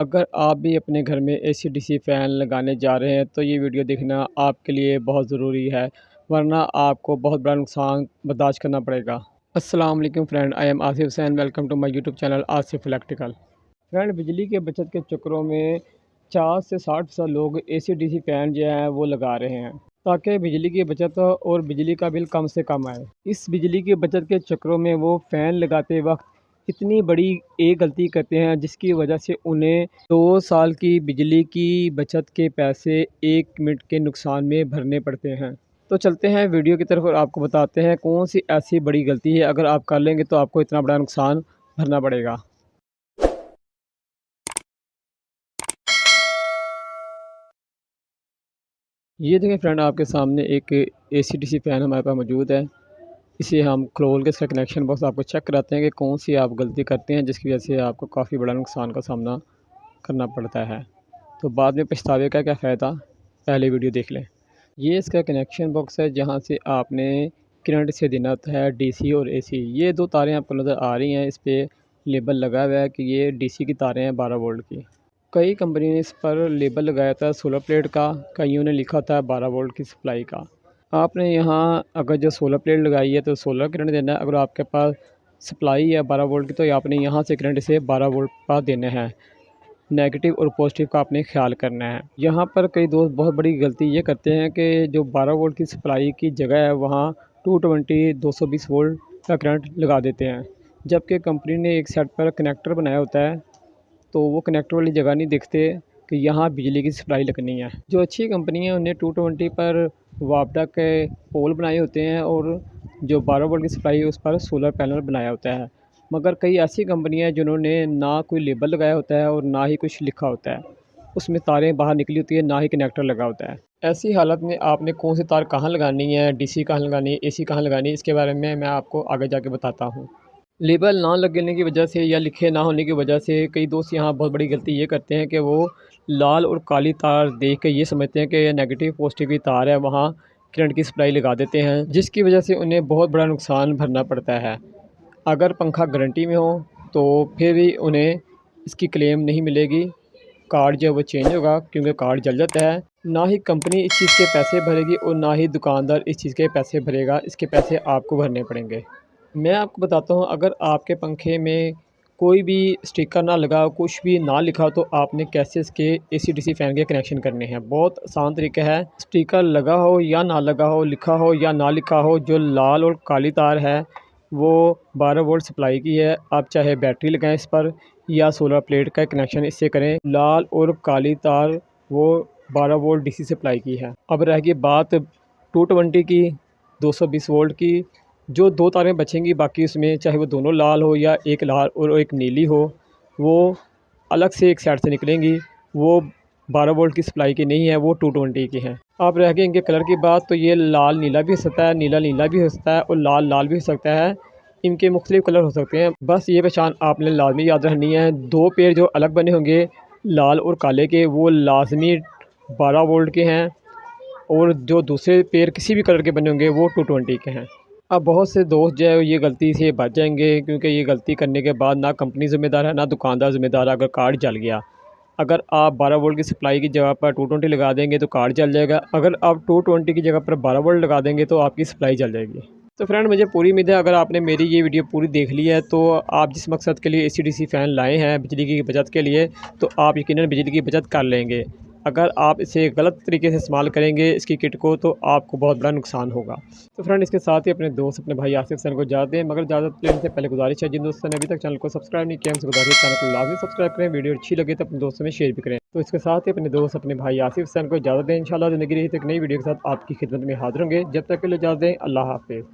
अगर आप भी अपने घर में एसी-डीसी फ़ैन लगाने जा रहे हैं तो ये वीडियो देखना आपके लिए बहुत ज़रूरी है, वरना आपको बहुत बड़ा नुकसान बर्दाश्त करना पड़ेगा। अस्सलाम वालेकुम friend, I am Asif Hussain, welcome to my YouTube channel Asif electrical. Friend, बिजली के बचत के चक्करों में 50 से 60% लोग एसी-डीसी फ़ैन जो है वो लगा रहे हैं, ताकि बिजली की बचत हो और बिजली का बिल कम से कम आए। इस बिजली की बचत के चक्करों में वो फ़ैन लगाते वक्त इतनी बड़ी एक गलती करते हैं जिसकी वजह से उन्हें 2 साल की बिजली की बचत के पैसे 1 मिनट के नुकसान में भरने पड़ते हैं। तो चलते हैं वीडियो की तरफ और आपको बताते हैं कौन सी ऐसी बड़ी गलती है, अगर आप कर लेंगे तो आपको इतना बड़ा नुकसान भरना पड़ेगा। ये देखें फ्रेंड, आपके सामने एक एसी-डीसी फ़ैन हमारे पास मौजूद है। इसे हम खोल के इसका कनेक्शन बॉक्स आपको चेक कराते हैं कि कौन सी आप गलती करते हैं जिसकी वजह से आपको काफ़ी बड़ा नुकसान का सामना करना पड़ता है। तो बाद में पछतावे का क्या फ़ायदा, पहले वीडियो देख लें। ये इसका कनेक्शन बॉक्स है जहाँ से आपने करंट से देना होता है डीसी और एसी। ये 2 तारें आपको नज़र आ रही हैं, इस पे लेबल लगा हुआ है कि ये डीसी की तारें हैं 12 वोल्ट की। कई कंपनी ने इस पर लेबल लगाया था सोलर प्लेट का, कईयों ने लिखा था 12 वोल्ट की सप्लाई का। आपने यहाँ अगर जो सोलर प्लेट लगाई है तो सोलर करंट देना है, अगर आपके पास सप्लाई है 12 वोल्ट की तो आपने यहाँ से करंट से 12 वोल्ट का देना है। नेगेटिव और पॉजिटिव का आपने ख्याल करना है। यहाँ पर कई दोस्त बहुत बड़ी गलती ये करते हैं कि जो 12 वोल्ट की सप्लाई की जगह है वहाँ 220 220 वोल्ट का करंट लगा देते हैं, जबकि कंपनी ने एक साइड पर कनेक्टर बनाया होता है, तो वो कनेक्टर वाली जगह नहीं देखते कि यहाँ बिजली की सप्लाई लगनी है। जो अच्छी कंपनी है उन्हें 220 पर वापडा के पोल बनाए होते हैं और जो 12 वोल्ट की सप्लाई है उस पर सोलर पैनल बनाया होता है। मगर कई ऐसी कंपनियाँ हैं जिन्होंने ना कोई लेबल लगाया होता है और ना ही कुछ लिखा होता है। उसमें तारें बाहर निकली होती है, ना ही कनेक्टर लगा होता है। ऐसी हालत में आपने कौन सी तार कहाँ लगानी है, डीसी कहाँ लगानी है, एसी कहाँ लगानी है, इसके बारे में मैं आपको आगे जाके बताता हूँ। लेबल ना लगने की वजह से या लिखे ना होने की वजह से कई दोस्त यहाँ बहुत बड़ी गलती ये करते हैं कि वो लाल और काली तार देख के ये समझते हैं कि ये नेगेटिव पॉजिटिव की तार है, वहाँ करंट की सप्लाई लगा देते हैं, जिसकी वजह से उन्हें बहुत बड़ा नुकसान भरना पड़ता है। अगर पंखा गारंटी में हो तो फिर भी उन्हें इसकी क्लेम नहीं मिलेगी, कार्ड जो है वो चेंज होगा क्योंकि कार्ड जल जाता है। ना ही कंपनी इस चीज़ के पैसे भरेगी और ना ही दुकानदार इस चीज़ के पैसे भरेगा, इसके पैसे आपको भरने पड़ेंगे। मैं आपको बताता हूँ, अगर आपके पंखे में कोई भी स्टिकर ना लगा हो, कुछ भी ना लिखा हो, तो आपने कैसे इसके एसी-डीसी फ़ैन के कनेक्शन करने हैं। बहुत आसान तरीका है, स्टिकर लगा हो या ना लगा हो, लिखा हो या ना लिखा हो, जो लाल और काली तार है वो 12 वोल्ट सप्लाई की है। आप चाहे बैटरी लगाएं इस पर या सोलर प्लेट का कनेक्शन इससे करें। लाल और काली तार वो 12 वोल्ट डीसी सप्लाई की है। अब रह गई बात 220 की, 220 वोल्ट की, जो 2 तारें बचेंगी बाकी उसमें चाहे वो दोनों लाल हो या एक लाल और एक नीली हो, वो अलग से एक साइड से निकलेंगी। वो 12 वोल्ट की सप्लाई की नहीं है, वो 220 की हैं। अब रह गई इनके कलर की बात, तो ये लाल नीला भी हो सकता है, नीला नीला भी हो सकता है और लाल लाल भी हो सकता है। इनके मुख्तलिफ़ कलर हो सकते हैं। बस ये पहचान आपने लाज़मी याद रखनी है। 2 पेड़ जो अलग बने होंगे लाल और काले के, वो लाज़मी 12 वोल्ट के हैं और जो दूसरे पेड़ किसी भी कलर के बने होंगे वो 220 के हैं। अब बहुत से दोस्त जो है ये गलती से बच जाएंगे, क्योंकि ये गलती करने के बाद ना कंपनी ज़िम्मेदार है ना दुकानदार ज़िम्मेदार है अगर कार्ड जल गया। अगर आप 12 वोल्ट की सप्लाई की जगह पर 220 लगा देंगे तो कार्ड जल जाएगा। अगर आप 220 की जगह पर 12 वोल्ट लगा देंगे तो आपकी सप्लाई जल जाएगी। तो फ्रेंड, मुझे पूरी उम्मीद है अगर आपने मेरी ये वीडियो पूरी देख ली है तो आप जिस मकसद के लिए एसी-डीसी फ़ैन लाए हैं बिजली की बचत के लिए, तो आप यकीनन बिजली की बचत कर लेंगे। अगर आप इसे गलत तरीके से इस्तेमाल करेंगे इसकी किट को, तो आपको बहुत बड़ा नुकसान होगा। तो फ्रेंड, इसके साथ ही अपने दोस्त अपने भाई आसिफ सर को इजाज़त दें, मगर इजाज़त लेने से पहले गुजारिश है, जिन दोस्तों ने अभी तक चैनल को सब्सक्राइब नहीं किया उनसे गुजारिश है चैनल को लाजमी सब्सक्राइब करें, वीडियो अच्छी लगे तो अपने दोस्तों में शेयर भी करें। तो इसके साथ ही अपने दोस्त अपने भाई आसिफ सर को इजाज़त दें। इंशाल्लाह ज़िंदगी रही तो एक नई वीडियो के साथ आपकी खिदमत में हाज़िर होंगे। जब तक के लिए इजाज़त दें, अल्लाह हाफ़िज़।